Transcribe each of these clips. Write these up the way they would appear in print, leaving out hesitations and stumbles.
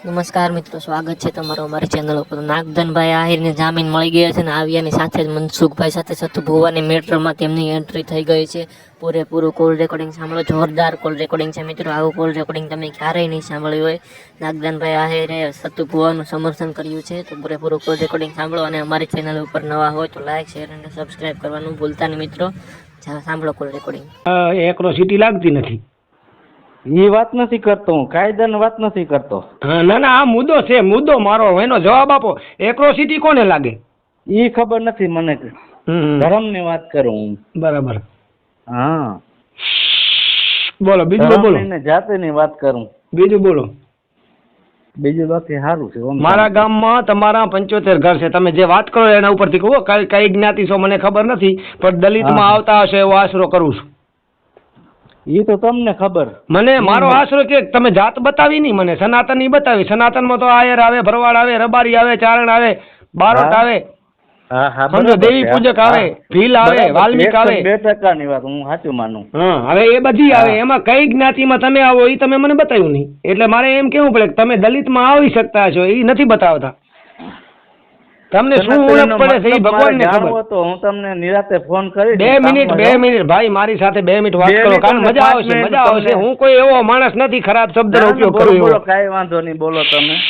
નમસ્કાર મિત્રો, સ્વાગત છે તમારું અમારી ચેનલ ઉપર. નાગધનભાઈ આહિરને જામીન મળી ગયા છે અને આવ્યાની સાથે જ મનસુખભાઈ સાથે સતુ ભુવાની મેટરમાં તેમની એન્ટ્રી થઈ ગઈ છે. પૂરેપૂરું કોલ રેકોર્ડિંગ સાંભળો, જોરદાર કોલ રેકોર્ડિંગ છે મિત્રો. આવું કોલ રેકોર્ડિંગ તમે ક્યારેય નહીં સાંભળ્યું હોય. નાગધનભાઈ આહિરે સતુ ભુવાનું સમર્થન કર્યું છે, તો પૂરેપૂરું કોલ રેકોર્ડિંગ સાંભળો. અને અમારી ચેનલ ઉપર નવા હોય તો લાઈક, શેર અને સબસ્ક્રાઈબ કરવાનું ભૂલતા નહીં મિત્રો. સાંભળો કોલ રેકોર્ડિંગ. એકરો સિટી લાગતી નથી. એ વાત નથી કરતો હું, કાયદાની વાત નથી કરતો. ના ના, આ મુદ્દો છે, મુદ્દો મારો, એનો જવાબ આપો. એકરો સિટી કોને લાગે એ ખબર નથી મને. ધર્મની વાત કરું હું. બરાબર. હા બોલો બીજું. બોલો. જાતિની વાત કરું. બીજું બોલો. બીજું બાકી સારું છે. મારા ગામમાં તમારા 75 ઘર છે. તમે જે વાત કરો એના ઉપરથી કહો કઈ જ્ઞાતિ છો મને ખબર નથી, પણ દલિતમાં આવતા હશે એવો આશરો કરું છું. એ તો તમને ખબર. મને મારો આશરો કે તમે જાત બતાવી નહીં, મને સનાતન બતાવી. સનાતનમાં તો આયર આવે, ભરવાડ આવે, રબારી આવે, ચારણ આવે, બારોટ આવે, સમજો, દેવી પૂજક આવે, ભીલ આવે, વાલ્મીક આવે. 2% વાત હું સાચું માનું. હવે એ બધી આવે, એમાં કઈ જ્ઞાતિમાં તમે આવો એ તમે મને બતાવ્યું નહીં. એટલે મારે એમ કેવું પડે કે તમે દલિતમાં આવી શકતા છો, એ નથી બતાવતા. તમને શું ઓળખ પડે છે એ ભગવાનને ખબર. તો હું તમને નિરાતે ફોન કરી. 2 મિનિટ ભાઈ, મારી સાથે 2 મિનિટ વાત કરો, કારણ મજા આવશે. હું કોઈ એવો માણસ નથી ખરાબ શબ્દનો ઉપયોગ કરું. બોલો, કાંઈ વાંધો નહીં, બોલો તમે.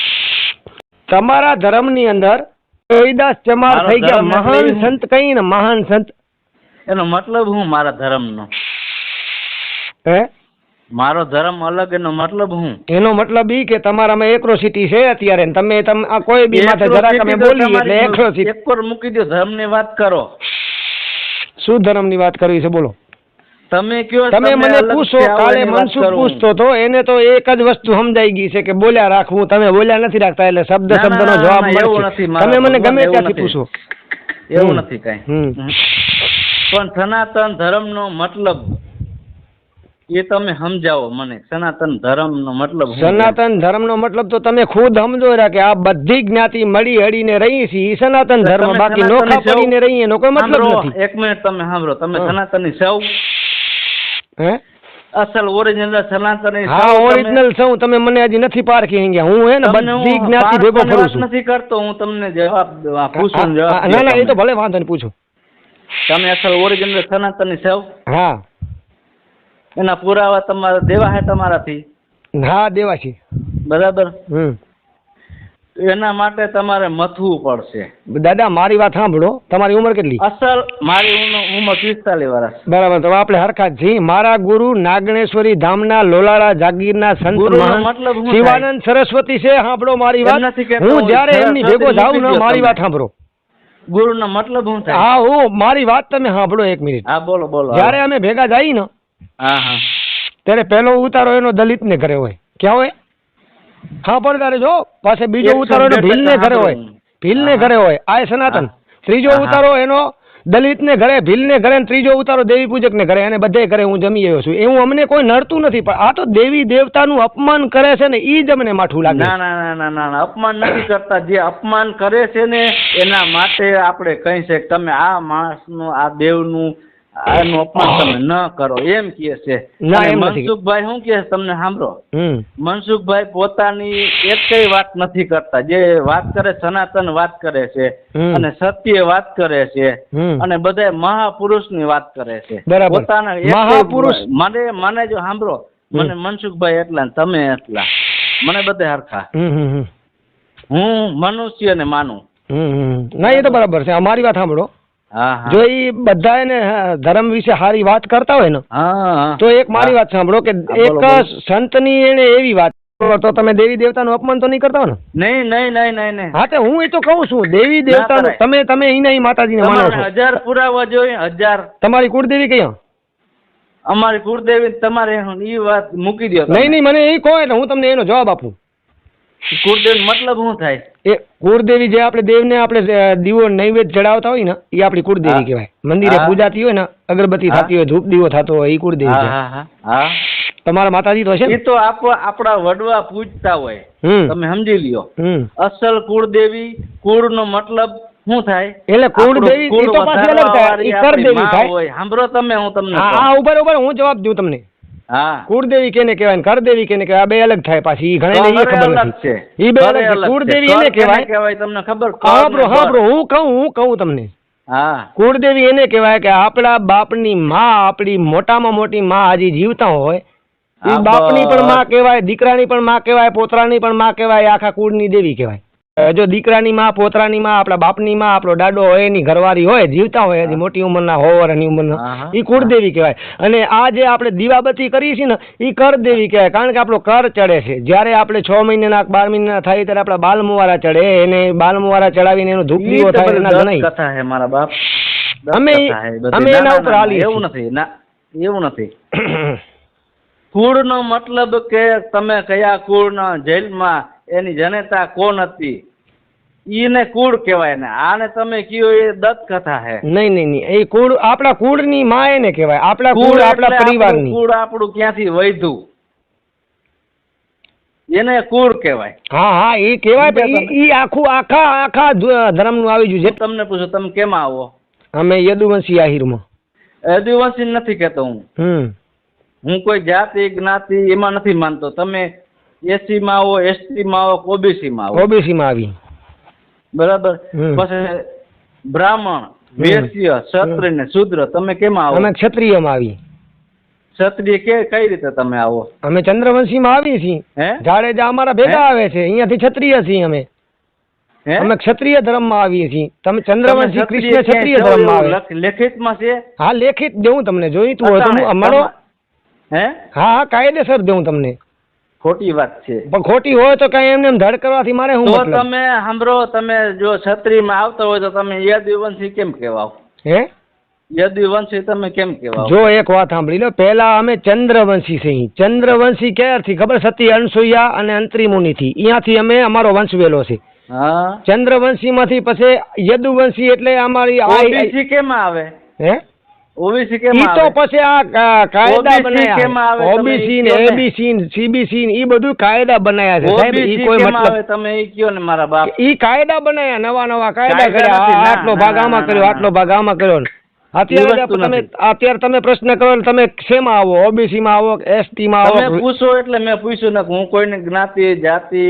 તમારા ધર્મની અંદર રોહિદાસ ચમાર થઈ ગયા મહાન સંત. કઈ ને મહાન સંત, એનો મતલબ હું મારા ધર્મનો? હે, મારો ધર્મ અલગ, એનો મતલબ હું? એનો મતલબ ઈ કે તમારામાં એક્રોસિટી છે અત્યારે. તમે આ કોઈ બી માથે જરા તમે બોલી એટલે એક્રોસિટી. એક પર મૂકી દો, ધર્મની વાત કરો. શું ધર્મની વાત કરવી છે બોલો. તમે કયો, તમે મને પૂછો. કાલે મનસુખ પૂછતો તો એને તો એક જ વસ્તુ સમજાઈ ગઈ છે કે બોલ્યા રાખવું. તમે બોલ્યા નથી રાખતા, એટલે શબ્દનો જવાબ મળશે. તમે મને ગમે ત્યાંથી પૂછો. એવું નથી કઈ. પણ સનાતન ધર્મનો મતલબ એ તમે સમજાવો મને. સનાતન ધર્મનો મતલબ? સનાતન ધર્મનો મતલબ તો તમે ખુદ સમજો કે આ બધી જ્ઞાતિ મળી હળીને રહી છે એ સનાતન ધર્મ. બાકી નોખા પડીને રહી એનો કોઈ મતલબ નથી. એક મિનિટ તમે સાંભળો. તમે સનાતનની સૌ હે અસલ ઓરિજિનલ સનાતનની? હા, ઓરિજિનલ છું. તમે મને હજી નથી પારખી ગયા. હું હે ને બધી જ્ઞાતિ ભેગો ફરું છું. નથી કરતો હું, તમને જવાબ પૂછું. ના ના, એ તો ભલે વાંધો નહીં, પૂછો. તમે અસલ ઓરિજિનલ સનાતનની સૌ? હા. એના પુરાવા તમારા દેવા હે તમારાથી? હા, દેવા છે. બરાબર. એના માટે તમારે મથવું પડશે. દાદા મારી વાત સાંભળો. તમારી ઉંમર કેટલી? અસલ મારી ઉંમર 45 વર્ષ. બરાબર. તો આપણે હરખા જી. મારા ગુરુ નાગણેશ્વરી ધામના લોલાળા જાગીરના સંત મતલબ શિવાનંદ સરસ્વતી છે. સાંભળો મારી વાત. હું જયારે એમની ભેગો જાઉં ને, મારી વાત સાંભળો. ગુરુનો મતલબ શું થાય? હા, હું મારી વાત તમે સાંભળો 1 મિનિટ. હા, બોલો બોલો. જયારે અમે ભેગા જઈએ ને, હા, ત્યારે પહેલો ઉતારો એનો દલિત ને ઘરે હોય. ક્યાં હોય? હા, પણ તારે જો પાસે બીજો ઉતારો એનો ભીલ ને ઘરે હોય. ભીલ ને ઘરે હોય, આ સનાતન. ત્રીજો ઉતારો એનો દલિત ને ઘરે, ભીલ ને ઘરે, ત્રીજો ઉતારો દેવી પૂજક ને ઘરે. અને બધે ઘરે હું જમી આવ્યો છું. એવું અમને કોઈ નડતું નથી, પણ આ તો દેવી દેવતાનું અપમાન કરે છે ને, ઈ જ અમને માઠું લાગે. ના ના ના ના, અપમાન નથી કરતા. જે અપમાન કરે છે ને એના માટે આપણે કહી છે તમે આ માણસનું, આ દેવનું આનું અપમાન તમે ન કરો એમ કહે છે. મનસુખભાઈ શું કહે તમને સાંભળો. મનસુખભાઈ પોતાની એક વાત નથી કરતા. જે વાત કરે સનાતન વાત કરે છે, અને સત્ય વાત કરે છે, અને બધા મહાપુરુષની વાત કરે છે. પોતાના મહાપુરુષ મને જો સાંભળો, મને મનસુખભાઈ એટલા ને તમે એટલા, મને બધા હરખા. હું મનુષ્યને માનું. ના, એ તો બરાબર છે. અમારી વાત સાંભળો. જો એ બધા એને ધર્મ વિશે સારી વાત કરતા હોય ને, તો એક મારી વાત સાંભળો કે એક સંતની એને એવી વાત તો તમે દેવી દેવતાનું અપમાન તો નહીં કરતા હોય ને? નહીં. હા, તો હું એ તો કહું છું દેવી દેવતાનું. તમે એના માતાજીને માનો છો? 1000 પુરાવા જોઈએ. 1000. તમારી કુળદેવી કયા? અમારી કુળદેવી તમારે એ વાત મૂકી દો. નહીં, મને એ કહો એટલે હું તમને એનો જવાબ આપું. કુળદેવી મતલબ શું થાય? એ કુળદેવી જે આપણે દેવને આપણે દીવો નૈવેદ્ય ચડાવતા હોય ને, એ આપણી કુળદેવી કહેવાય. મંદિરે પૂજા થતી હોય ને, અગરબત્તી થતી હોય, ધૂપ દીવો થતો હોય, એ કુળદેવી છે. તમારા માતાજી તો છે? એ તો આપણા વડવા પૂજતા હોય. તમે સમજી લ્યો. અસલ કુળદેવી, કુળનો મતલબ શું થાય? એટલે કુળદેવી તો પાછી અલગ થાય. કરદેવી થાય. સાંભળો તમે, હું તમને હા, ઉપર હું જવાબ દઉં તમને. હા કુળદેવી કેને કહેવાય ને કરદેવી કેને કહેવાય? આ બે અલગ થાય પાછી. ઈ ઘણા ઘરે ખબર અલગ નથી. છે. ઈ બે ઘરે અલગ છે. અલગ છે. કુળદેવી કર એને કેને કહેવાય. કહેવાય તમને ખબર? હાંભળો હું તમને. કુળદેવી એને કહેવાય કે આપણા બાપની માં, આપણી મોટામાં મોટી માં હજી જીવતા હોય એ બાપની પણ માં કહેવાય, દીકરાની પણ માં કહેવાય, પોતરાની પણ માં કહેવાય. આખા કુળની દેવી કહેવાય. જો દીકરાની માં, પોતરાની માં, આપણા બાપની માં, આપણો દાડો હોય, એની ઘરવાળી હોય, જીવતા હોય હજી મોટી ઉંમરના, 100 વર્ષની ઉંમરના, એ કુળદેવી કહેવાય. અને આ જે આપણે દીવાબત્તી કરીએ છીએ ને એ કરદેવી કહેવાય. કારણ કે આપણો કર ચડે છે. જ્યારે આપણે 6 મહિનાના 12 મહિનાના થાય ત્યારે આપણા બાલમુવારા ચડે, એને બાલમુવારા ચડાવીને એનો ધૂપ દીવો થાય એના ગણાય. કથા છે મારા બાપ. અમે એના ઉપર હાલીએ. એવું નથી ના, એવું નથી. કુળનો મતલબ કે તમે કયા કુળના જેલમાં એની જનતા કોણ હતી ઈને કુળ કહેવાય ને. આને તમે કયો એ દત્ત કથા છે. નહીં એ કુળ આપણા કુળની માં એને કહેવાય. આપણા કુળ આપણા પરિવારની. કુળ આપણું ક્યાંથી વધ્યું એને કુળ કહેવાય. હા એ કહેવાય. ઈ આખા ધર્મનું આવી ગયું છે. તમને પૂછો તમે કેમ આવો? અમે યદુવંશી આહિરમાં. યદુવંશી નથી કહેતો હું કોઈ જાતિ જ્ઞાતિ એમાં નથી માનતો. તમે એસી માં આવો, એસટી માં આવો, ઓબીસી માં આવો. ઓબીસી માં આવી બરાબર. પછી બ્રાહ્મણ, વૈશ્ય, ક્ષત્રિય ને શૂદ્ર તમે કેમ આવો? અમે ક્ષત્રિય માં આવી. ક્ષત્રિય કઈ રીતે તમે આવો? અમે ચંદ્રવંશી માં આવીએ છીએ. જાડેજા અમારા ભેગા આવે છે. અહીંયાથી ક્ષત્રિય છીએ અમે. અમે ક્ષત્રિય ધર્મ માં આવીએ છીએ. તમે ચંદ્રવંશી કૃષ્ણ ક્ષત્રિય ધર્મ માં આવે. લેખિત માં છે? હા લેખિત દેવું તમને. જોઈતું હોય તો અમારો હા કાયદેસર દેવું તમને. ખોટી વાત છે. પણ ખોટી હોય તો કઈ એમને ધડ કરવાથી મારે શું મતલબ? તો તમે સાંભળો, તમે જો ક્ષત્રિય માં આવતા હોય તો તમે યદુવંશી કેમ કહેવાવ? યદુવંશી તમે કેમ કહેવાવ? જો એક વાત સાંભળી લો. પહેલા અમે ચંદ્રવંશી છીએ. ચંદ્રવંશી ક્યારથી ખબર? સતી અનસુયા અને અંતરી મુનિ થી. અહીંયાથી અમે અમારો વંશ વેલો છે. ચંદ્રવંશી માંથી પછી યદુવંશી એટલે અમારી ઓબીસી કેમ આવે? ઓબીસી કેમ આવે? ઈ તો પછી આ કાયદા બનાયા. ઓબીસી ને એબીસી ને સીબીસી ને ઈ બધું કાયદા બનાયા છે સાહેબ. ઈ કોઈ મતલબ તમે ઈ કયો ને મારા બાપ. ઈ કાયદા બનાયા, નવા કાયદા કર્યા. આટલો ભાગ આમાં કર્યો, આટલો ભાગ આમાં કર્યો. અત્યારે તમે પ્રશ્ન કરો તમે શેમાં આવો? ઓબીસી માં આવો, એસટી માં આવો? તમે પૂછો એટલે મેં પૂછ્યું ને. હું કોઈને જ્ઞાતિ જાતિ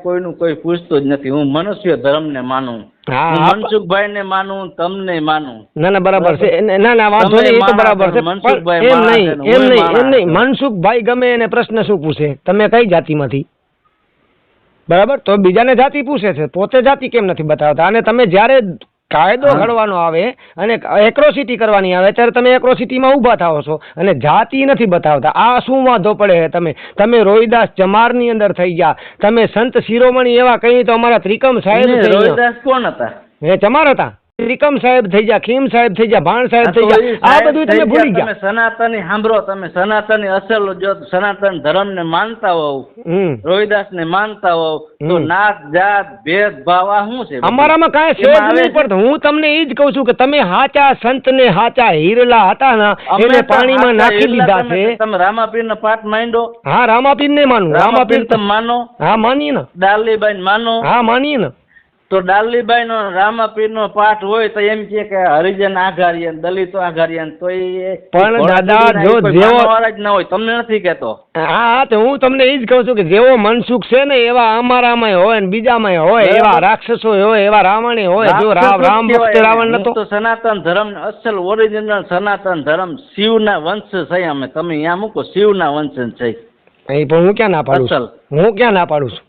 કોઈનું કોઈ પૂછતો જ નથી. હું મનુષ્ય ધર્મ ને માનું. મનસુખભાઈ ને માનું, તમને માનું. ના બરાબર છે. ના વાંધો નહીં, એ તો બરાબર છે. એમ નહીં મનસુખભાઈ ગમે એને પ્રશ્ન શું પૂછે? તમે કઈ જાતિમાંથી? બરાબર. તો બીજાને જાતિ પૂછે છે, પોતે જાતિ કેમ નથી બતાવતા? અને તમે જ્યારે કાયદો ઘડવાનો આવે અને એક્રોસિટી કરવાની આવે ત્યારે તમે એક્રોસિટીમાં ઊભા થાઓ છો અને જાતિ નથી બતાવતા. આ શું વાંધો પડે? તમે રોહિદાસ ચમારની અંદર થઈ ગયા, તમે સંત શિરોમણી એવા કઈ તો અમારા ત્રિકમ સાહેબ. રોહિદાસ કોણ હતા? ચમાર હતા. ત્રિકમ સાહેબ થઈ ગયા, ખીમ સાહેબ થઈ ગયા, ભાણ સાહેબ થઈ ગયા. આ બધું તમે ભૂલી ગયા. તમે સનાતની સાંભળો, તમે સનાતની અસલ જો સનાતન ધર્મ ને માનતા હોવ, રોહિદાસ ને માનતા હોવ તો નાત જાત ભેદભાવ આ શું છે? અમારામાં કાંઈ છે જ નહીં. પણ હું તમને એ જ કહું છું કે તમે હાચા સંત ને હાચા હીરલા હતા ને એને પાણીમાં નાખી લીધા છે. તમે રામાપીર નો પાઠ માંડો? હા રામાપીર ને માનું. રામાપીર તમે માનો? હા માનીએ ને. ડાલીબાઈ માનો? હા માનીએ ને. તો ડાલીબાઈ નો રામાપીર નો પાઠ હોય તો એમ કે હરિજન આઘારિયન, દલિતો આઘારિયન, તો એ પણ દાદા જો જેવો જ ના હોય. તમને નથી કેતો? હા તો હું તમને એ જ કહું છું કે જેવો મનસુખ છે ને એવા અમારામાં હોય ને બીજામાં હોય, એવા રાક્ષસો હોય, એવા રાવણ હોય. જો રામ ભક્ત રાવણ નતો. તો સનાતન ધર્મ અસલ ઓરિજિનલ સનાતન ધર્મ શિવના વંશ છે અમે. તમે અહીંયા મૂકો શિવના વંશ છે. પણ હું ક્યાં ના પાડું છું? હું ક્યાં ના પાડું છું?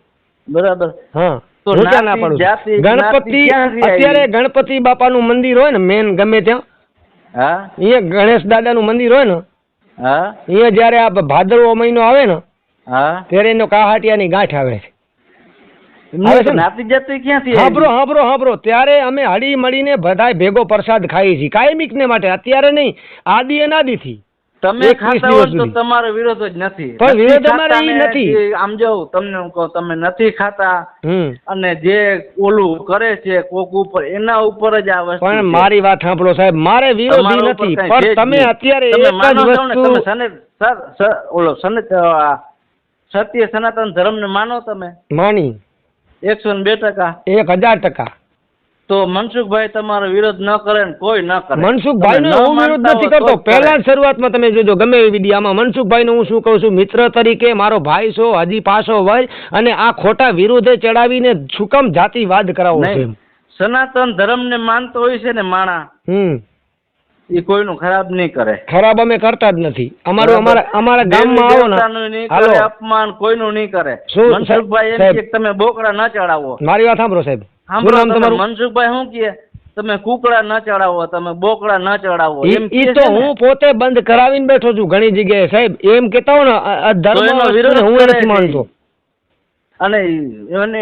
બરાબર. હા ગણપતિ અત્યારે ગણપતિ બાપા નું મંદિર હોય ને મેન ગમે ત્યાં, અહીંયા ગણેશ દાદા નું મંદિર હોય ને, અહીંયા જયારે આ ભાદરવો મહિનો આવે ને ત્યારે એનો કાહાટિયાની ગાંઠ આવે છે. હાંભળો ત્યારે અમે હળી મળીને બધાય ભેગો પ્રસાદ ખાઈએ છીએ કાયમિક ને માટે. અત્યારે નહીં, આદિ અનાદિથી. તમે ખાતા હો તો તમારો વિરોધ જ નથી. પણ વિરોધ અમારે ઈ નથી. આમ જો તમને હું કહું, તમે નથી ખાતા અને જે ઓલું કરે છે કોક ઉપર, એના ઉપર જ આ વસ્તુ. પણ મારી વાત સાંભળો સાહેબ, મારે વિરોધી નથી. પણ તમે અત્યારે એક જ વસ્તુ સર ઓલો સત્ય સનાતન ધર્મ ને માનો? તમે માની 102%. 1000%. તો મનસુખભાઈ તમારો વિરોધ ન કરે ને કોઈ ન કરે. મનસુખભાઈ નો તમે ન હું વિરોધ માનતા નથી હો કરતો. તો જ કરે. પહેલા જ શરૂઆતમાં તમે જોજો ગમે એવી વિડીયામાં મનસુખભાઈ નું હું શું કહું છું, મિત્ર તરીકે મારો ભાઈ છો, હજી પાછો વય અને આ ખોટા વિરોધે ચડાવીને શું કામ જાતિવાદ કરાવો છે? નહીં, સનાતન ધર્મ ને માનતો હોય છે ને માણા, એ કોઈનું ખરાબ નહીં કરે. ખરાબ અમે કરતા જ નથી. અમારા ગામમાં આવો ને, દેવતાનું નહીં હાલો. કરે, અપમાન કોઈનું નહીં કરે. શું મનસુખભાઈ એમ સાહેબ? કહે કે તમે બોકડા ન ચડાવો. મારી વાત સાંભળો સાહેબ. શું સાંભળો નામ તમે, તમારું? મનસુખભાઈ શું કહે, તમે કુકડા ન ચડાવો, તમે બોકડા ન ચડાવો, એમ ઈ કહે તો છે ને. હું પોતે બંધ કરાવીને બેઠો છું ઘણી જગ્યાએ સાહેબ. એમ કેતા હો ને તો એનો ધર્મ વિરોધ હું કરે નથી છે. માનતો. અને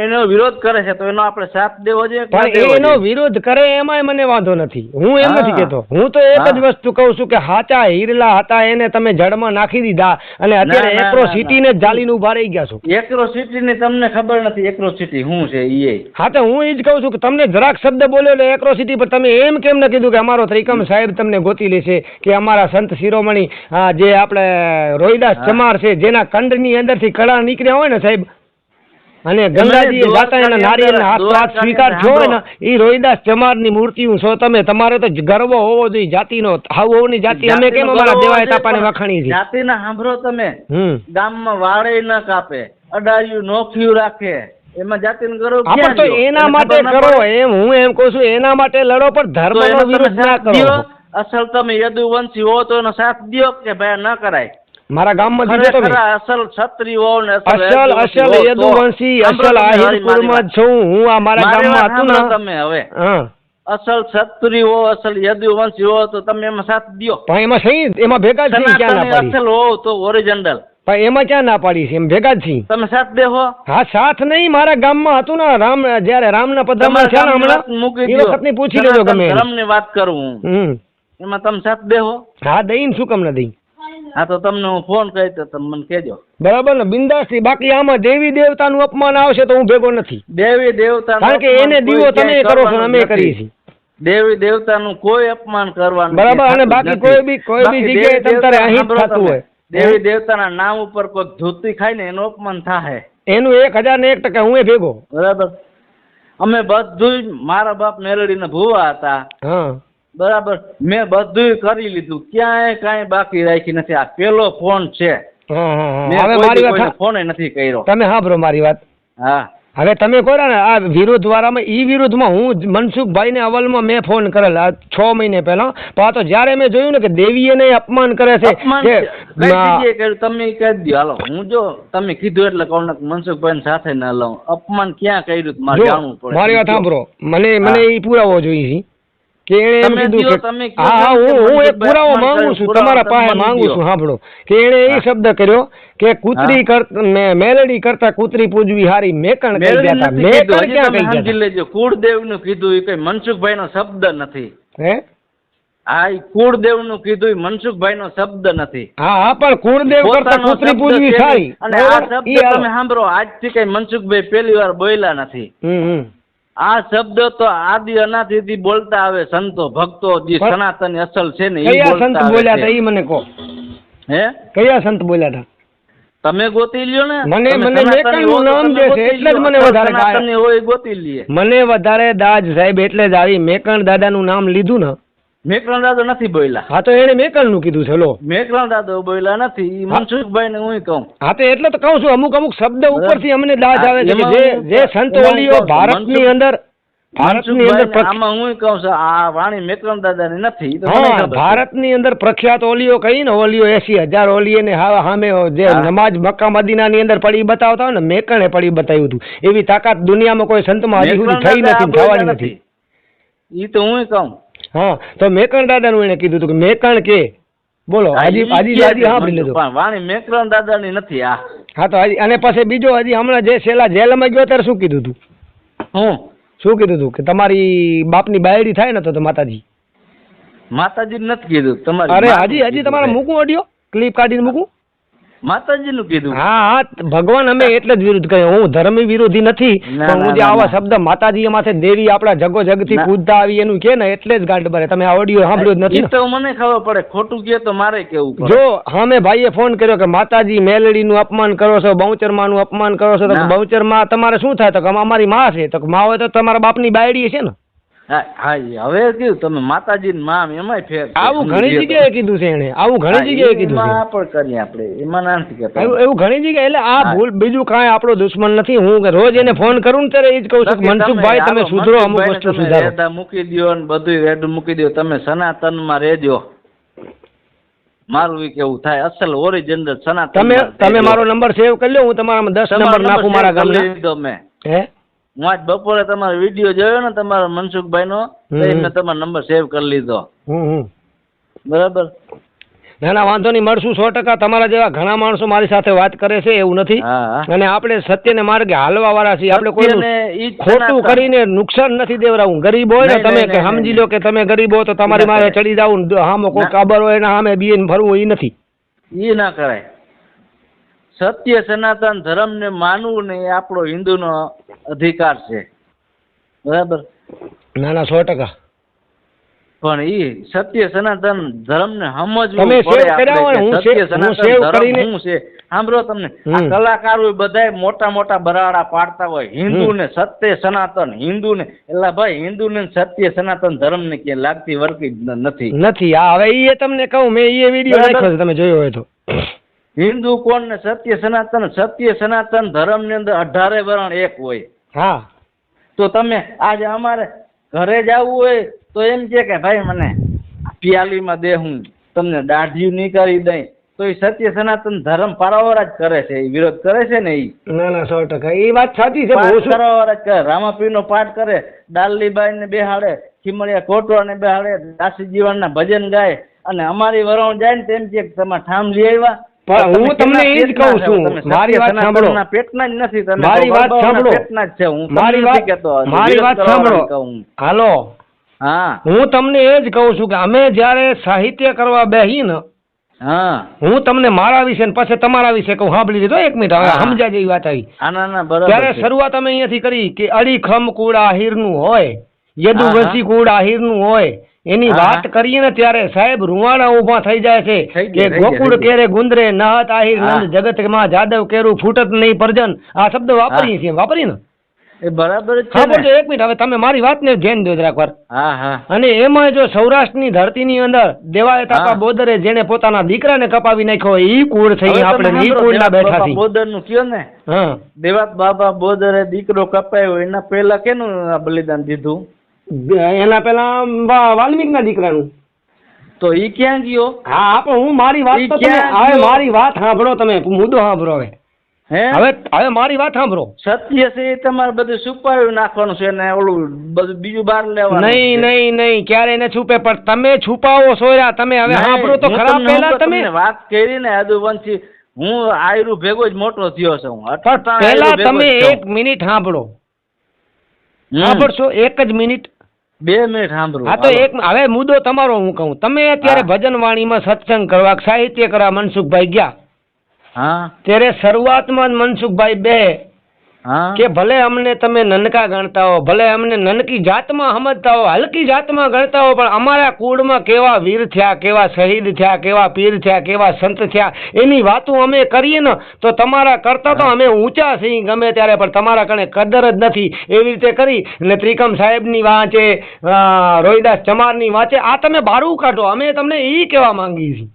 એનો વિરોધ કરે છે તો એનો આપણે સાથ દેવો જોઈએ કે ન પણ દેવો એનો જોઈએ? વિરોધ કરે એમાંય મને વાંધો નથી. હું એમ નથી હા. કેતો. હું તો એક જ હા. વસ્તુ કહું છું કે હાચા હીરલા હતા એને તમે જડમાં નાખી દીધા અને અત્યારે ના, એક્રોસિટીને જ જાલીને ઉભા રહી ગયા છો. એક્રોસિટી ની તમને ખબર નથી એક્રોસિટી શું છે ઈ? હા તો હું એ જ કહું છું કે તમને જરાક શબ્દ બોલ્યો એટલે એક્રોસિટી પર તમે એમ કેમ ન કીધું કે અમારો ત્રિકમ સાહેબ તમને ગોતી લેશે કે અમારા સંત શિરોમણી જે આપણે રોહિદાસ હા. ચમાર છે જેના કંડની અંદરથી કળા નીકળ્યા હોય ને સાહેબ અને ગંગાજી જાતા એના નારિયેળના હાથ સ્વીકાર થયો હોય ને એ રોહિદાસ ચમારની મૂર્તિઓ છો તમે. તમારે તો ગર્વ હોવો જોઈએ જાતિનો. હાવ હોવની જાતિ અમે કેમ અમારા દેવાય તાપાને વખાણી છે? જાતિના સાંભળો તમે, હમ ગામમાં વાળે ન કાપે, અડાયું નોખ્યું રાખે, એમાં જાતિનો ગૌરવ હા ક્યાં પણ તો ગયો? એના એને માટે ખબર ન કરો પડે? એમ હું એમ કહું છું એના માટે લડો પણ તો ધર્મનો એનો તમે વિરોધ ના સાથ કરો. દ્યો. અસલ તમે યદુવંશી હો તો એનો સાથ દ્યો કે ભાઈ ન કરાય. મારા ગામમાં દીધો તમે. ખરેખર અસલ ક્ષત્રિય હો ને અસલ યદુવંશી અસલ આહિર કુળમાં જ છું હું. આ મારા ગામમાં હતું ને. તમે હવે હા અસલ ક્ષત્રિય હો, અસલ યદુવંશી હો તો તમે એમાં સાથ દ્યો. પણ એમાં સહી એમાં ભેગા જ છીએ ક્યાં ના સનાતની પાડી? અસલ હો તો ઓરિજિનલ પણ એમાં ક્યાં ના પાડી છે? એમ ભેગા જ છીએ. તમે સાથ દેહો. હા સાથ નહીં, મારા ગામમાં હતું ને રામ જયારે રામના પધરામણ છે ને હમણાં મૂકી એ વખતની પૂછી લેજો ગમે એને. ધર્મની વાત કરું હું. એમાં તમે સાથ દેહો. હા દઈ શું કામ ના દઈ? હા તો તમને હું ફોન કરી તો તમે મને કહેજો. બરાબર ને બિંદાસથી. બાકી આમાં દેવી દેવતાનું અપમાન આવશે તો હું ભેગો નથી. દેવી દેવતા કારણ કે એને દીવો તમે કરો છો ને અમે કરીએ છીએ. દેવી દેવતાનું કોઈ અપમાન કરવાનું બરાબર. અને થતું બાકી નથી. કોઈ બી બાકી જગ્યાએ દેવી તમારે અહીં જ દેવતા થતું હોય. દેવી દેવતાના નામ ઉપર કોઈ ધોતી ખાય ને એનું અપમાન થાય. એનું 1001% હું ભેગો. બરાબર. અમે બધું મારા બાપ મેલડીને ભૂવા હતા. હા બરાબર. મેં બધું કરી લીધું, ક્યાંય કાંઈ બાકી રાખી નથી. આ પેલો ફોન છે. હા હા મેં હવે કોઈ મારી દી વાત કોઈને ફોન નથી કર્યો. તમે સાંભળો મારી વાત. હા હવે તમે કહો ને આ વિરોધ વાળામાં ઈ વિરોધમાં હું મનસુખભાઈને અવલમાં મેં ફોન કરેલ આ 6 મહિને પહેલા. પણ આ તો જ્યારે મેં જોયું ને કે દેવીએ અપમાન કરે છે અપમાન કે કઈ જગ્યાએ કર્યું તમે કહી દો. હાલો હું જો તમે કીધું એટલે કહું ને મનસુખભાઈ સાથે ન લઉં. અપમાન ક્યાં કર્યું મારે જો, જાણવું પડે. મારી વાત સાંભળો. મને હા. ઈ પુરાવો જોઈએ છે કે એણે એમ તમે કીધું દ્યો, કે તમે કયો હા છો કે હું એક મનસુખભાઈ પુરાવો અપમાન માંગુ કર્યું, છું પુરાવો તમારા તમે પાસે મને માંગુ દ્યો. છું. સાંભળો કે એણે એ હા. શબ્દ કર્યો કે કૂતરી મેલડી કરતા કૂતરી પૂજવી હારી મેકણ કહી મેળવી ગયા હતા. નથી મેકણ કીધું. હજી ક્યાં તમે કહી સમજી ગયા લેજો. કુળદેવનું કીધું એ કઈ મનસુખભાઈનો શબ્દ નથી. હતા? હે આ ઈ કુળદેવનું કીધું એ મનસુખભાઈનો શબ્દ નથી. હા હા પણ કુળદેવ કરતા પોતાનો કૂતરી શબ્દ પૂજવી છે સારી. અને આ બરાબર? શબ્દ ઈ હાલો. તમે સાંભળો, આજથી કઈ મનસુખભાઈ પહેલી વાર બોલ્યા નથી. હમ. આ શબ્દ તો આદિ અનાદિથી બોલતા આવે સંતો ભક્તો જે પણ સનાતની અસલ છે ને એ કયા બોલતા સંત આવે બોલ્યા હતા છે. ઈ મને કહો. હે કયા સંત બોલ્યા હતા? તમે ગોતી લ્યો ને. મને- તમે મને સનાતની મેકણનું હો તો નામ તમે જે છે ગોતી એટલે જ લ્યો. મને વધારે સનાતની હોય એ ગોતી લઈએ. મને વધારે દાજ સાહેબ એટલે જ આવી મેકણ દાદાનું નામ લીધું ને. મેકરણ દાદો નથી બોલ્યા. હા તો એને મેકણનું કીધું છે લો. મેકરણ દાદો બોલ્યા નથી. ઈ મનસુખભાઈ ને હું કહું. હા તો એટલે તો કહું છું અમુક શબ્દ ઉપરથી અમને દાજ આવે છે કે એમાં જે હું- જે સંત એમાં ઓલીઓ હું કહું છું, ભારતની અંદર મનસુખભાઈને આમાં હું કહું છું આ વાણી મેકરણ દાદાની નથી. ઈ તો મને હા ખબર છે. ભારતની અંદર પ્રખ્યાત ઓલીઓ કહી ને ઓલીઓ 80,000 ઓલીએ ને સામે જે હા. નમાજ મક્કા મદીનાની અંદર પડી બતાવતા હોય ને મેકણે પડી બતાવ્યું હતું. એવી તાકાત દુનિયામાં કોઈ સંતમાં હજી સુધી થઈ મેકરણ નથી, દાદા થવાની બોલ્યા નથી. ઈ તો હું કહું. હા તો મેકણ દાદાનું એને કીધું હતું કે મેકણ કે બોલો હાજી સાંભળી લીધું. પણ વાણી મેકરણ દાદાની નથી આ. હા તો હજી અને પછી બીજો હજી હમણાં જે છેલ્લા જેલમાં ગયો ત્યારે શું કીધું હતું? શું કીધું હતું કે તમારી બાપની બાયડી થાય ને તો માતાજી. માતાજી નથી કીધું તમારે. અરે હજી તમારે મૂકું ઓડિયો ક્લિપ કાઢીને મૂકું. માતાજી નું કીધું. હા ભગવાન અમે એટલે જ વિરુદ્ધ કહ્યું. હું ધર્મી વિરોધી નથી ના, પણ હું જે ના, આવા ના. શબ્દ માતાજી માથે દેવી આપણા જગો જગથી ના. પૂજતા આવી એનું કે ને એટલે જ ગાંઠ ભરે. તમે આ ઓડિયો સાંભળ્યો જ નથી ઈ ને? તો મને ખબર પડે. ખોટું કહે તો મારે કેવું પડે. જો હામે ભાઈએ ફોન કર્યો કે માતાજી મેલડીનું અપમાન કરો છો, બહુચરમાનું અપમાન કરો છો તો ના. બહુચરમાં તમારે શું થાય? તો કે અમારી માં છે. તો કે માં હોય તો તમારા બાપની બાયડી છે ને. હા હા હવે કીધું તમે માતાજી ને મામ એમાંય ફેર છે. આવું ઘણી જગ્યાએ કીધું છે એને, આવું ઘણી જગ્યાએ કીધું છે. એમાં પણ કરીએ આપણે, એમાં ના નથી કહેતા. એવું ઘણી જગ્યાએ. એટલે આ ભૂલ, બીજું કાંઈ આપણો દુશ્મન નથી. હું રોજ એને ફોન કરું ને ત્યારે એ જ કહું છું કે મનસુખભાઈ તમે સુધરો, અમુક વસ્તુ સુધારો. રેડા મૂકી દો ને બધું રેડું મૂકી દો, તમે સનાતનમાં રહેજો. મારું ઈ કેવું થાય, અસલ ઓરિજિનલ સનાતન. તમે મારો નંબર સેવ કરી લો, હું તમારા 10 નંબર નાખું મારા ગામના. મેં હે હું આજ બપોરે તમારો વિડીયો જોયો ને તમારા મનસુખભાઈ નો, મેં તમારો નંબર સેવ કરી લીધો. બરાબર. ના ના વાંધો નહીં, મળશું 100%. તમારા જેવા ઘણા માણસો મારી સાથે વાત કરે છે, એવું નથી. અને આપણે સત્યને માર્ગે હાલવા વાળા છીએ. આપણે કોઈ ખોટું કરીને નુકસાન નથી દેવરાવું. ગરીબ હોય ને તમે કે સમજી લો કે તમે ગરીબ હો તો તમારી મારે ચડી જાવું, હામો કોઈ કાબર હોય ને સામે બીને ફરવું, એ નથી. એ ના કરાય. સત્ય સનાતન ધર્મ ને માનવું ને એ આપણો હિન્દુનો અધિકાર છે. બરાબર. ના ના 100%. પણ ઈ સત્ય સનાતન ધર્મ ને સમજવું તમે સેવ કર્યા હોય, હું સત્ય સનાતન સેવ ધર્મ કરીને શું છે સાંભળો. તમને આ કલાકારો બધાય મોટા મોટા બરાડા પાડતા હોય, હિન્દુ ને સત્ય સનાતન, હિન્દુ ને એટલે ભાઈ હિન્દુ ને સત્ય સનાતન ધર્મ ને ક્યાંય લાગતી વળતી નથી. હા હવે એ તમને કહું, મેં એ વિડીયો નાખ્યો છે, તમે જોયો હોય તો. હિન્દુ કોણ ને સત્ય સનાતન ધર્મ ની અંદર 18 વર્ણ એક હોય. હા તો તમે આજે અમારે ઘરે જવું હોય તો એમ છે કે ભાઈ મને પિયાલીમાં દે, હું તમને દાઢિયું નહીં કરી દઈ, તો એ સત્ય સનાતન ધર્મ પારાવાર જ કરે છે, એ વિરોધ કરે છે ને. એ ના ના 100%, એ વાત સાચી છે. પારાવાર જ કરે. રામાપીર નો પાઠ કરે, ડાલીબાઈ ને બેહાડે, ખીમડિયા કોટવા ને બેહાડે, દાસી જીવન ના ભજન ગાય, અને અમારી વરણ જાય ને તેમ છે કે તમે ઠામ લઈ આવ્યા. પણ હું તમને એ જ કહું છું, મારી વાત સાંભળો. પેટના જ નથી તમે, મારી વાત સાંભળો. પેટના જ છે. હું મારી વાત સાંભળો. હાલો. હા, હું તમને એ જ કહું છું કે અમે જયારે સાહિત્ય કરવા બેહી ને, હા, હું તમને મારા વિશે ને પછી તમારા વિશે કહું. સાંભળી લીધો 1 મિનિટ, હવે સમજા જેવી વાત આવી. ત્યારે શરૂઆત અમે અહીંયાથી કરી કે અડીખમ કુળ આહિરનું હોય, યદુવંશી કુળ આહિરનું હોય, એની વાત કરીએ ને ત્યારે સાહેબ રૂવાણા ઉભા થઈ જાય છે કે ગોકુળ કેરે ગુંદરે નહત આહિર નંદ જગતમાં જાદવ કેરું ફૂટત નહીં પરજન. આ શબ્દ વાપરીએ છીએ, વાપરીએ ને. એ બરાબર છે. હા બોલજો 1 મિનિટ, હવે તમે મારી વાતને ધ્યાન દો જરાક વાર. હા હા. અને એમાં જો સૌરાષ્ટ્રની ધરતીની અંદર દેવાય તાપા બોદરે જેને પોતાના દીકરાને કપાવી નાખ્યો, ઈ કુળ થઈ આપણે ઈ કુળના બેઠા છીએ. બોદર નું કયો ને, હા, દેવાત બાબા બોદરે દીકરો કપાયો, એના પહેલા કેનું બલિદાન દીધું? એના પહેલા વાલ્મીકના દીકરાનું. તો ઈ ક્યાં ગયો? હા પણ હું મારી વાત તો તમે હવે મારી વાત સાંભળો, તમે મુદ્દો સાંભળો. હવે મારી વાત સાંભળો. સત્ય છે એ તમારે બધું છુપાવી નાખવાનું છે ને ઓલું બધું બીજું બહાર લેવાનું. નહીં ક્યારે ન છુપે, પણ તમે છુપાવો સોયરા. તમે હવે સાંભળો તો ખરા. પહેલા તમે વાત કરી ને યદુવંશી, હું આયરુ ભેગો જ મોટો થયો છું. પહેલા તમે 1 મિનિટ સાંભળો. સાંભળશો 1 જ મિનિટ? 2 મિનિટ સાંભળો. હા તો હવે મુદ્દો તમારો હું કહું. તમે અત્યારે ભજન વાણીમાં સત્સંગ કરવા, સાહિત્ય કરવા મનસુખભાઈ ગયા. હા. ત્યારે શરૂઆતમાં મનસુખભાઈ બે કે ભલે અમને તમે નનકા ગણતા હો, ભલે અમને નનકી જાતમાં સમજતા હો, હલકી જાતમાં ગણતા હો, પણ અમારા કુળમાં કેવા વીર થયા, કેવા શહીદ થયા, કેવા પીર થયા, કેવા સંત થયા, એની વાતો અમે કરીએ ને તો તમારા કરતા તો અમે ઊંચા છીએ ગમે ત્યારે, પણ તમારા કણે કદર જ નથી. એવી રીતે કરી ને ત્રિકમ સાહેબની વાંચે, રોહિદાસ ચમારની વાંચે, આ તમે બારું કાઢો. અમે તમને એ કહેવા માંગીએ છીએ.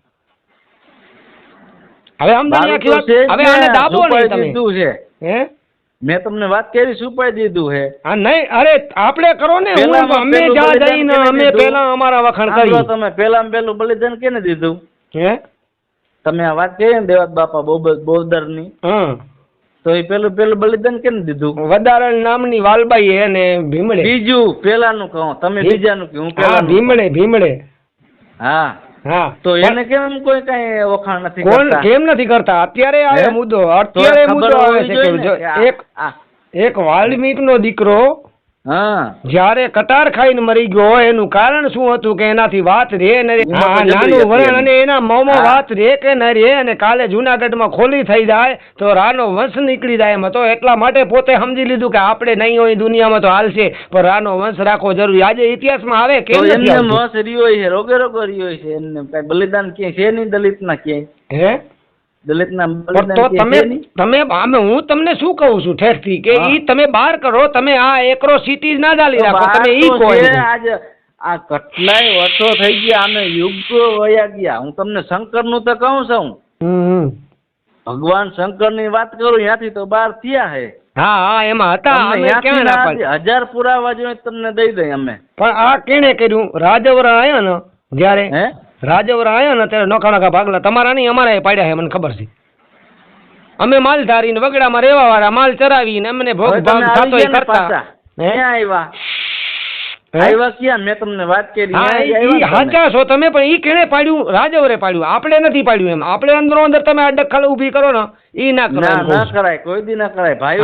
હવે હવે આને દાબો નહીં તમે. હે મેં તમને વાત કરી, સુપાઈ દીધું હે. હા નહીં, અરે આપણે કરો ને. અમે જ્યાં જઈને અમે પેલા અમારા વખાણ કરી. તમે પેલું બલિદાન કેને દીધું? હે તમે આ વાત કરી ને દેવાત બાપા બોદર ની, તો એ પેલું બલિદાન કેને દીધું? વદારણ નામની વાલબાઈ હે ને ભીમડે. બીજું પેલાનું કહો, તમે બીજાનું કહો. ભીમડે. હા હા, તો એને કેમ કોઈ કઈ વખાણ નથી કરતા? કેમ નથી કરતા? અત્યારે આવે મુદ્દો. અત્યારે મુદ્દો આવે છે કે એક વાલ્મીક નો દીકરો જયારે કટાર ખાઈને મરી ગયો, એનું કારણ શું હતું કે એનાથી વાત રે ને નાનું વરણ, અને એના મોંમાં વાત રે કે ન રે, અને કાલે જુનાગઢમાં ખોલી થઈ જાય તો રાનો વંશ નીકળી જાય એમ હતો. એટલા માટે પોતે સમજી લીધું કે આપણે નહીં હોય દુનિયામાં તો હાલશે, પણ રાનો વંશ રાખવો જરૂરી. આજે ઇતિહાસમાં આવે કે વંશ રહ્યો છે, રોગે રહ્યો છે, એમને કઈ બલિદાન ક્યાંય છે નહીં દલિત ના ક્યાંય. હે દલિતના પણ તો તમે હું તમને શું કહું છું ઠેરથી કે ઈ તમે બહાર કરો, તમે આ એક્રોસિટી ના ચાલી રાખો, તમે ઈ કહો આજે આ કેટલાય વર્ષો થઈ ગયા, આમે યુગો વયા ગયા. હું તમને શંકરનું તો કહું છું, ભગવાન શંકરની વાત કરું, ત્યાંથી તો બહાર થયા હે. હા હા એમાં હતા, અમે ક્યાં ના પાડી. 1000 પુરાવા જોઈએ તમને દઈ દઈ અમે. પણ આ કેને કર્યું? રાજવરા આયા ને જ્યારે રાજવરા આયા ને ત્યારે નોખા નોખા ભાગલા તમારા નહીં અમારા પાડ્યા છે, મને ખબર છે. અમે માલધારી ને વગડામાં રહેવા વાળા, માલ ચરાવીને અમને ભોગ ભાગ થતો એ કરતા. આવ્યા ક્યાં? મેં તમને વાત કરી હાચા છો તમે, પણ ઈ કેને પાડ્યું? રાજવરે પાડ્યું, આપણે નથી પાડ્યું. એમ આપણે અંદરો અંદર તમે આ ડખલ ઊભી કરો ને, ઈ ના કરાય. ના કરાય, કોઈ દી ના કરાય ભાઈ.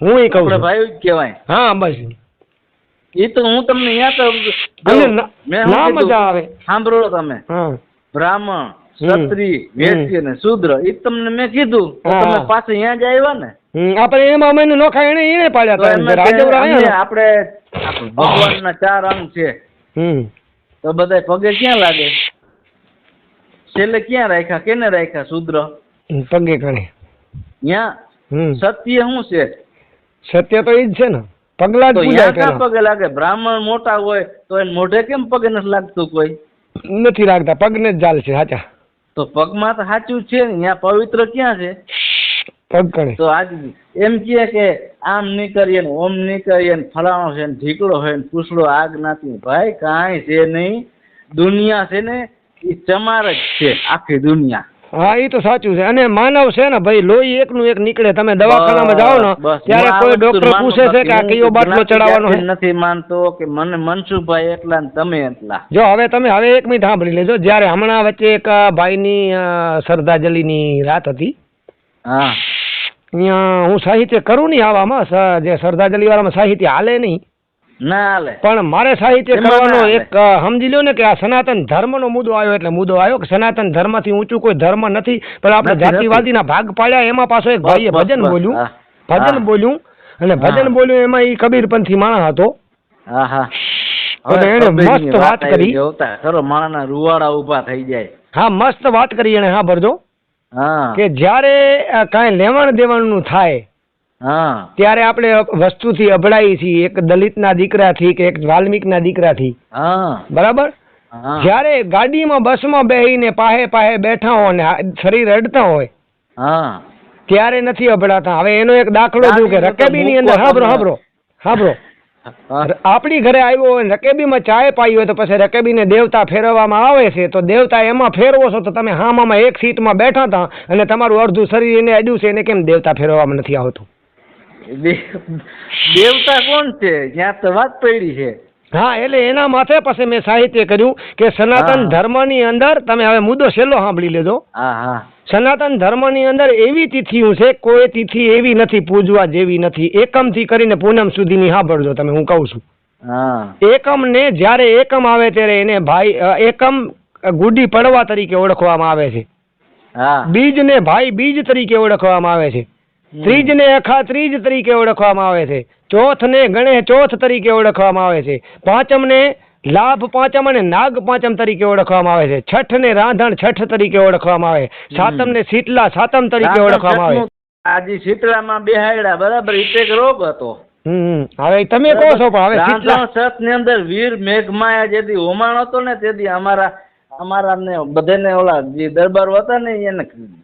હું એ કહું છું ભાઈ જ કહેવાય. હા બસ એ તો હું તમને ના મજા આવે. સાંભળો તમે, બ્રાહ્મણ, ક્ષત્રિય, વૈશ્ય ને શૂદ્ર, એ તમને મેં કીધું, તમે પાછા અહીંયા જ આવ્યા ને. આપણે એમાં અમે નોખા એને પાડ્યા હતા. આપણે ભગવાનના 4 અંગ છે, તો બધા પગે ક્યાં લાગે? છેલ્લે ક્યાં રાખ્યા? કેને રાખ્યા? શૂદ્ર પગે કણે. ત્યાં સત્ય શું છે? સત્ય તો ઈ જ છે ને, પગલા જ ક્યાં પગે લાગે? બ્રાહ્મણ મોટા હોય તો એને મોઢે કેમ પગે નથી લાગતું? કોઈ નથી લાગતા, પગને જ ચાલ છે. સાચા તો પગમાં તો સાચું છે ને, ત્યાં પવિત્ર ક્યાં છે? પગ કણે. તો આજ એમ કે આમ નહીં કરીએ ને, ઓમ નહીં કરીએ ને, ફલાણો છે ને, ઢીકડો હોય ને, પૂછડો આગ નાતી. ભાઈ કાંઈ છે નહીં, દુનિયા છે ને એ ચમાર જ છે, આખી દુનિયા. હા એ તો સાચું છે. અને માનવ છે ને ભાઈ, લોહી એકનું એક નીકળે. તમે દવાખાનામાં જાઓ ને ત્યારે કોઈ ડોક્ટર પૂછે છે કે આ કયો બાટલો ચડાવવાનો છે? નથી માનતો કે મને મનસુખભાઈ એટલા ને તમે એટલા. જો હવે તમે એક મિનિટ સાંભળી લેજો. જ્યારે હમણાં વચ્ચે એક ભાઈની શ્રદ્ધાંજલિની રાત હતી, હા અહીંયા હું સાહિત્ય કરું નહીં આવામાં, જે શ્રદ્ધાંજલિ વાળામાં સાહિત્ય હાલે નહીં, ના હાલે. પણ મારે સાહિત્ય કરવાનો એક સમજી લો ને કે આ સનાતન ધર્મનો મુદ્દો આવ્યો, એટલે મુદ્દો આવ્યો કે સનાતન ધર્મથી ઊંચું કોઈ ધર્મ નથી. પણ આપણે જાતિવાદીના ભાગ પાડ્યા. એમાં પાછો એક ભાઈએ ભજન બોલ્યું અને ભજન બોલ્યું એમાં એ કબીરપંથી માણસ હતો. એને મસ્ત વાત કરી. માણસના રૂવાડા ઉભા થઈ જાય. હા મસ્ત વાત કરી એને. હા ભરજો કે જ્યારે કાંઈ લેવણ દેવણનું થાય ત્યારે આપણે વસ્તુથી અભડાઈ છીએ, એક દલિતના દીકરાથી કે એક વાલ્મીકના દીકરાથી. બરાબર. જ્યારે ગાડીમાં બસમાં બેહીને પાહે બેઠા હોય ને શરીર અડતા હોય ત્યારે નથી અભડાતા. હવે એનો એક દાખલો દઉં કે રકેબીની અંદર હાબરો આપણી ઘરે આવ્યો હોય, રકેબીમાં ચાય પાઈ હોય તો પછી રકેબીને દેવતા ફેરવવામાં આવે છે, તો દેવતા એમાં ફેરવો છો તો તમે હામામાં એક સીટમાં બેઠા હતા અને તમારું અડધું શરીર એને અડ્યું છે, એને કેમ દેવતા ફેરવવામાં નથી આવતું? દેવતા કોણ છે? જ્યાં તો વાત પડી છે. હા એટલે એના માથે પછી મેં સાહિત્ય કર્યું કે સનાતન ધર્મની અંદર, તમે હવે મુદ્દો છેલ્લો સાંભળી લેજો. સનાતન ધર્મની અંદર એવી તિથિઓ છે, કોઈ તિથિ એવી નથી પૂજવા જેવી નથી. એકમ થી કરીને પૂનમ સુધીની સાંભળજો તમે, હું કહું છું. એકમ ને જ્યારે એકમ આવે ત્યારે એને ભાઈ એકમ ગુડી પડવા તરીકે ઓળખવામાં આવે છે. બીજ ને ભાઈ બીજ તરીકે ઓળખવામાં આવે છે. ત્રીજ ને અખા ત્રીજ તરીકે ઓળખવામાં આવે છે. ચોથ ને ગણેશ ચોથ તરીકે ઓળખવામાં આવે છે. પાંચમ ને લાભ પાંચમ અને નાગ પાંચમ તરીકે ઓળખવામાં આવે છે. છઠ ને રાંધણ છઠ તરીકે ઓળખવામાં આવે. સાતમ ને શીતલા સાતમ તરીકે ઓળખવામાં આવે. આજે શીતળામાં બેહાડ્યા, બરાબર. એક રોગ હતો. હવે તમે કહો છો, પણ હવે શીતલા છઠ ની અંદર વીર મેઘમાયા જેથી હોમાણ હતો ને તેથી અમારા ને બધાને ઓલા જે દરબારો હતા ને એને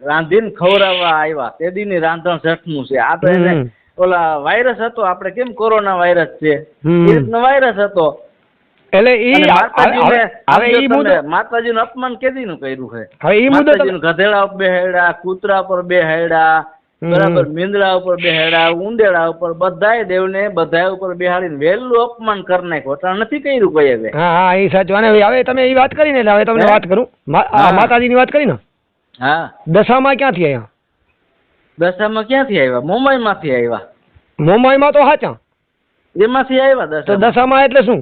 રાંધીને ખવડાવવા આવ્યા. તેદી ની રાંધણ છઠ નું છે. આ તો એને ઓલા વાયરસ હતો, આપણે કેમ કોરોના વાયરસ છે એ રીતનો વાયરસ હતો. એટલે માતાજીનું અપમાન કેદીનું કર્યું છે? માતાજીનું ગધેડા ઉપર બેહાડ્યા, કૂતરા ઉપર બેહાડ્યા, બરાબર, મીંદડા ઉપર બેહાડ્યા, ઉંદેડા ઉપર, બધાય દેવને બધા ઉપર બેહાડીને વહેલું અપમાન કરી નાખ્યું. નથી કર્યું કોઈ હવે. હા એ સાચું. અને હવે તમે એ વાત કરી ને, એટલે હવે તમને વાત કરું. માતાજીની વાત કરી ને. હા. દશામાં ક્યાંથી આવ્યા? દશામાં ક્યાંથી આવ્યા? મુંબઈ માંથી આવ્યા. મુંબઈમાં તો સાચા એમાંથી આવ્યા. તો દશામાં એટલે શું?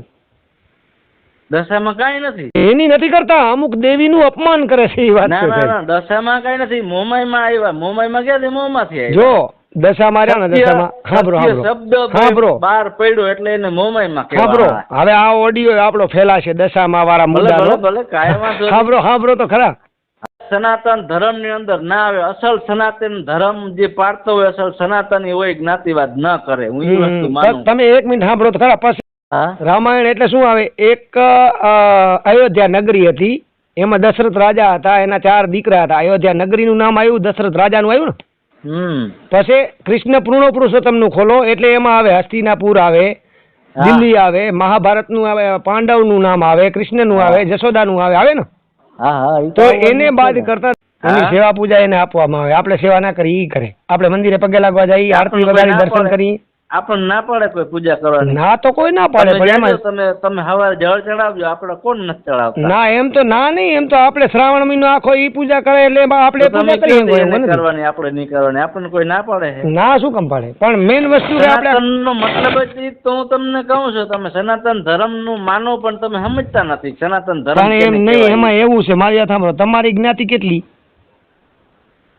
દશામાં કઈ નથી. એની નથી કરતા, અમુક દેવીનું અપમાન કરે છે એ વાત. ના દશામાં કઈ નથી. મુંબઈમાં આવ્યા. મુંબઈમાં ક્યાંથી? મોંમાંથી આવ્યા. જો દશામાં રહ્યા ને, દશામાં શબ્દ બહાર પડ્યો એટલે એને મોંમાં કહેવાય. હવે આ ઓડિયો આપણો ફેલાશે દશામાં વાળા મુદ્દા. ભલે કાયમ સાંભળો તો ખરા. સનાતન ધર્મ ની અંદર ના આવે. અસલ સનાતન ધર્મ જે પાડતો હોય, અસલ સનાતની હોય, જ્ઞાતિવાદ ન કરે. હું એ વસ્તુ માનું. તમે એક મિનિટ સાંભળો તો ખરા. પછી હા રામાયણ એટલે શું આવે? એક અયોધ્યા નગરી હતી, એમાં દશરથ રાજા હતા, એના 4 દીકરા હતા. અયોધ્યા નગરીનું નામ આવ્યું, દશરથ રાજાનું આવ્યું ને. પછી કૃષ્ણ પૂર્ણ પુરુષોત્તમ નું ખોલો એટલે એમાં આવે હસ્તિનાપુર આવે, દિલ્હી આવે, મહાભારત નું આવે, પાંડવ નું નામ આવે, કૃષ્ણ નું આવે, જશોદા નું આવે ને. તો એને બાદ કરતા એની સેવા પૂજા એને આપવામાં આવે. આપણે સેવા ના કરી, ઈ કરે. આપણે મંદિરે પગે લાગવા જઈએ, આરતી વગાડી, દર્શન કરી. આપણને ના પાડે કોઈ પૂજા કરવાની? ના તો કોઈ ના પાડે, પણ એમાં તમે સવારે જળ ચડાવજો, આપણે કોણ નથી ચડાવતા? ના એમ તો ના નહીં, એમ તો આપણે શ્રાવણ મહિનો આખો ઈ પૂજા કરે એટલે આપણે પૂજા કરીએ. કરવાની આપણે નહીં કરવાની, આપણને કોઈ ના પાડે છે? ના, શું કામ પાડે? પણ મેન વસ્તુ કે આપણે સનાતનનો મતલબ જ તો હું તમને કહું છું, તમે સનાતન ધર્મનું માનો પણ તમે સમજતા નથી. સનાતન ધર્મ એમ નહીં, એમાં એવું છે. મારી વાત સાંભળો, તમારી જ્ઞાતિ કેટલી?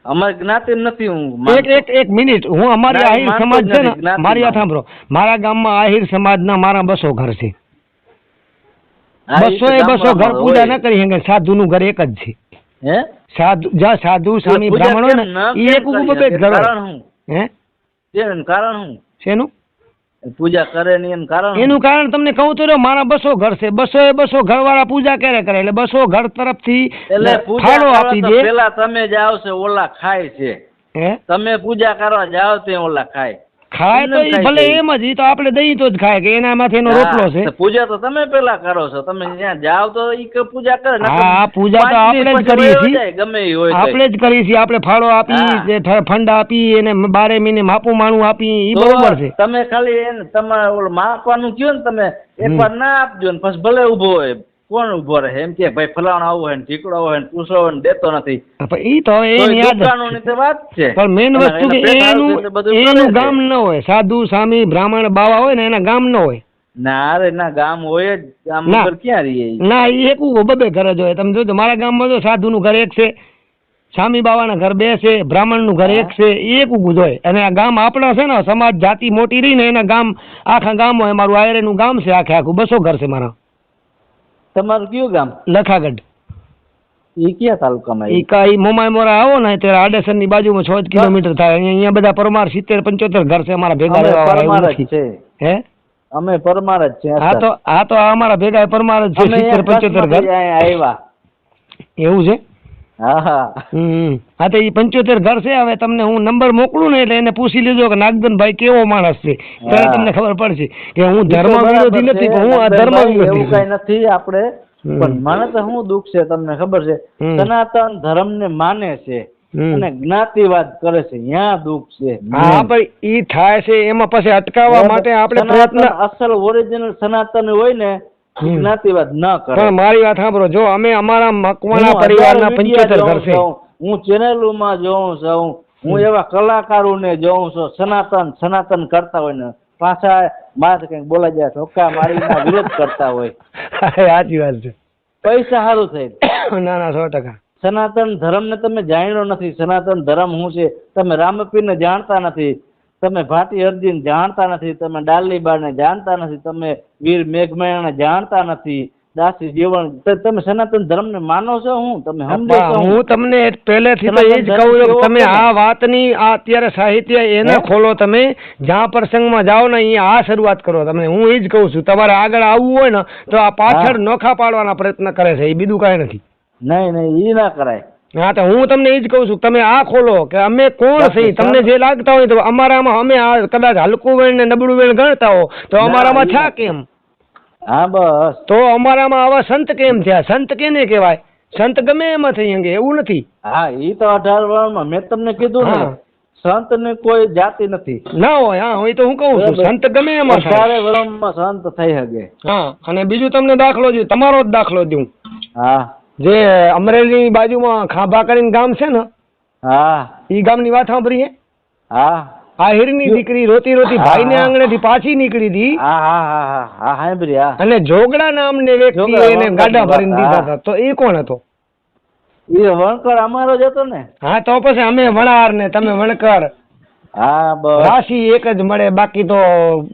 અમારી જ્ઞાતિ નથી. હું એક મિનિટ, હું અમારી આહિર સમાજ છે ને, મારી વાત સાંભળો, મારા ગામમાં આહિર સમાજના મારા 200 ઘર છે. 200 ઘર પૂજા ન કરી શકે. સાધુનું ઘર એક જ છે. હે? સાધુ સ્વામી બ્રાહ્મણો ને એ એક ઉભે ઘર હોય. હે? કારણ શું? શેનું પૂજા કરે ને એનું કારણ? એનું કારણ તમને કહું તો રહ્યો, મારા 200 ઘર છે. 200 ઘર વાળા પૂજા ક્યારે કરે? એટલે 200 ઘર તરફથી ફાળો આપી દે. પેલા તમે જાઓ છો, ઓલા ખાય છે. હે? તમે પૂજા કરવા જાઓ તે ઓલા ખાય. ખાય તો ઈ ભલે એમ જ, ઈ તો આપણે દહીં તો જ ખાય કે એનામાંથી એનો રોટલો છે. પૂજા તો તમે પેલા કરો છો. તમે ત્યાં જાઓ તો ઈ પૂજા કરે. હા, પૂજા તો આપણે જ કરીએ છીએ. ગમે એ હોય આપણે જ કરીએ છીએ. આપણે ફાળો આપી, ફંડ આપી, એને 12 મહિને માપું માણું આપી, ઈ બરોબર છે. તમે ખાલી એને તમારે ઓલું માપવાનું કયો ને, તમે એકવાર ના આપજો ને પછી ભલે ઉભો હોય. કોણ ઉભો રહે? એમ કે ભાઈ ફલાણો આવું હોય ને ઢીકડો હોય ને પૂછો હોય ને દેતો નથી. ઈ તો એની યાદ વાત છે. પણ મેન વસ્તુ કે એનું ગામ ન હોય. સાધુ સ્વામી બ્રાહ્મણ બાવા હોય ને, એના ગામ ન હોય. ના રે ના, ગામ હોય જ. ગામ વગર ક્યાં રહીએ? ના, ઈ એક બબે ઘર જ હોય. તમે જોજો, મારા ગામમાં તો સાધુનું ઘર એક છે, સ્વામી બાવાના ઘર 2 છે, બ્રાહ્મણનું ઘર 1 છે. એ એક જ હોય. અને આ ગામ આપણા છે ને, સમાજ જાતિ મોટી રહી ને, એના ગામ આખા ગામ હોય. મારું આયરેનું ગામ છે આખું 200 ઘર છે મારા. તમારું કયું ગામ? લખાગઢ. ઈ કયા તાલુકામાં? ઈ મોમાઈ મોરા આવો ને ત્યારે આડેસર ની બાજુમાં 6 કિલોમીટર થાય. અહીંયા બધા પરમાર 70-75 ઘર છે અમારા ભેગા. પરમાર જ છે. હે? અમે પરમાર જ છે. હા તો અમારા ભેગા પરમાર જ છે. 70-75 ઘર આવ્યા. એવું છે? હા હા. હા તો ઈ 75 ઘર છે. હવે તમને હું નંબર મોકલું ને એટલે એને પૂછી લેજો કે નાગદનભાઈ કેવો માણસ છે, ત્યારે તમને ખબર પડશે કે હું ધર્મ વિરોધી નથી, પણ હું આ ધર્મ વિરોધી. એવું કઈ નથી આપણે. પણ મને તો શું દુઃખ છે તમને ખબર છે? સનાતન ધર્મ ને માને છે અને જ્ઞાતિવાદ કરે છે, ત્યાં દુઃખ છે. હા ભાઈ, ઈ થાય છે. એમાં પછી અટકાવવા માટે આપણે પ્રયત્ન, અસલ ઓરિજિનલ સનાતન હોય ને, જ્ઞાતિવાદ ન કરે. પણ મારી વાત સાંભળો, જો અમે અમારા મકવાણા પરિવારના 75 ઘર છે. હું ચેનલોમાં જોઉં છું, હું એવા કલાકારોને જોઉં છું સનાતન કરતા હોય ને, પાછા માથે કઈક બોલા જાય, ઠોકા મારીને વિરોધ કરતા હોય. સાચી વાત છે. પૈસા સારું થઈ. ના 100%. સનાતન ધર્મ ને તમે જાણ્યો નથી. સનાતન ધર્મ શું છે તમે રામપીરને જાણતા નથી, તમે ભાટી અર્જુન જાણતા નથી, તમે ડાલીબાને જાણતા નથી, તમે વીર મેઘમાયાને જાણતા નથી, દાસી જીવન. તમે સનાતન ધર્મ ને માનો છો? હું તમે સમજો છો? હું તમને પહેલેથી તો એ જ કહું છું, તમે આ વાતની આ અત્યારે સાહિત્ય એને ખોલો. તમે જ્યાં પ્રસંગમાં જાઓ ને અહીંયા આ શરૂઆત કરો. તમે હું એ જ કહું છું, તમારે આગળ આવવું હોય ને તો આ પાછળ નોખા પાડવાના પ્રયત્ન કરે છે, એ બીજું કાંઈ નથી. નહીં એ ના કરાય. હા તો હું તમને એ જ કહું છું, તમે આ ખોલો કે અમે કોણ છીએ. તમને જે લાગતા હોય તો અમારામાં, અમે આ કદાચ હલકું વેણ ને નબળું વેણ ગણતા હો તો અમારામાં થયા કેમ? હા બસ. તો અમારામાં આવા સંત કેમ થયા? સંત કેને કહેવાય? સંત ગમે એમાં થઈ શકે, એવું નથી. હા, એ તો 18 વર્ષમાં મેં તમને કીધું ને, સંત ને કોઈ જાતિ નથી. ના હોય. હા, હું તો હું કહું છું, સંત ગમે એમાં 18 વર્ષમાં સંત થઈ શકે. હા, અને બીજું તમને દાખલો દઉં, તમારો જ દાખલો દઉં. હા. જે અમરેલી બાજુમાં ખાંભા કરીને ગામ છે ને, હા, ઈ ગામની વાત સાંભળીએ? હા. આહિરની દીકરી રોતી રોતી ભાઈને આંગણેથી પાછી નીકળી હતી. અને જોગડા નામને વ્યક્તિ એને ગાડા ભરીને દીધા હતા. તો એ કોણ હતો? એ વણકર અમારો જ હતો ને. હા તો પછી અમે વણાર ને તમે વણકર. હા બસ. રાશિ એક જ મળે, બાકી તો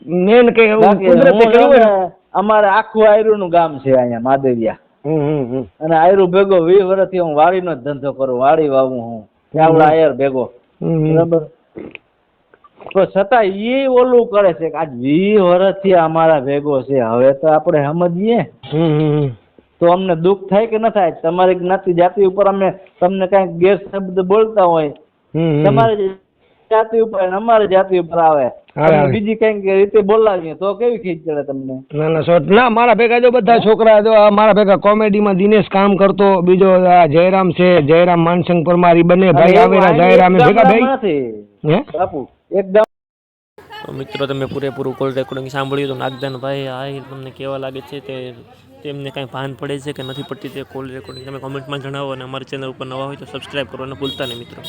મેન કે એવું કુદરતે કર્યું. અમારે આખું આયરું નું ગામ છે અહીંયા માદેવિયા. અને આયરું ભેગો 20 વર્ષથી હું વાડીનો જ ધંધો કરું, વાડી વાવું હું ચાવડા આયર ભેગો, બરાબર. પણ છતાં એ ઓલું કરે છે કે આજ 20 વર્ષથી અમારા ભેગો છે, હવે તો આપણે સમજીએ તો અમને દુઃખ થાય કે ન થાય? તમારી જ્ઞાતિ જાતિ ઉપર અમે તમને કઈક ગેરશબ્દ બોલતા હોય, તમારી જાતિ ઉપર અને અમારી જાતિ ઉપર આવે, બીજી કઈક રીતે બોલાવીએ તો કેવી ખીચ ચડે તમને? ના ના શોર્ટ ના, મારા ભેગા જો બધા છોકરા જો મારા ભેગા કોમેડીમાં દિનેશ કામ કરતો, બીજો આ જયરામ છે, જયરામ માનસંગ પરમાર, ઈ બંને ભાઈ આવેલા જયરામ ભેગા ભાઈ હે બાપુ એકદમ. તો મિત્રો તમે પૂરેપૂરું કોલ રેકોર્ડિંગ સાંભળ્યું તો નાગદાનભાઈ આહિર તમને કેવા લાગે છે તેમને કાંઈ ભાન પડે છે કે નથી પડતી તે કોલ રેકોર્ડિંગ તમે કોમેન્ટમાં જણાવો, અને અમારી ચેનલ ઉપર નવા હોય તો સબસ્ક્રાઈબ કરવાનું ભૂલતા નહીં મિત્રો.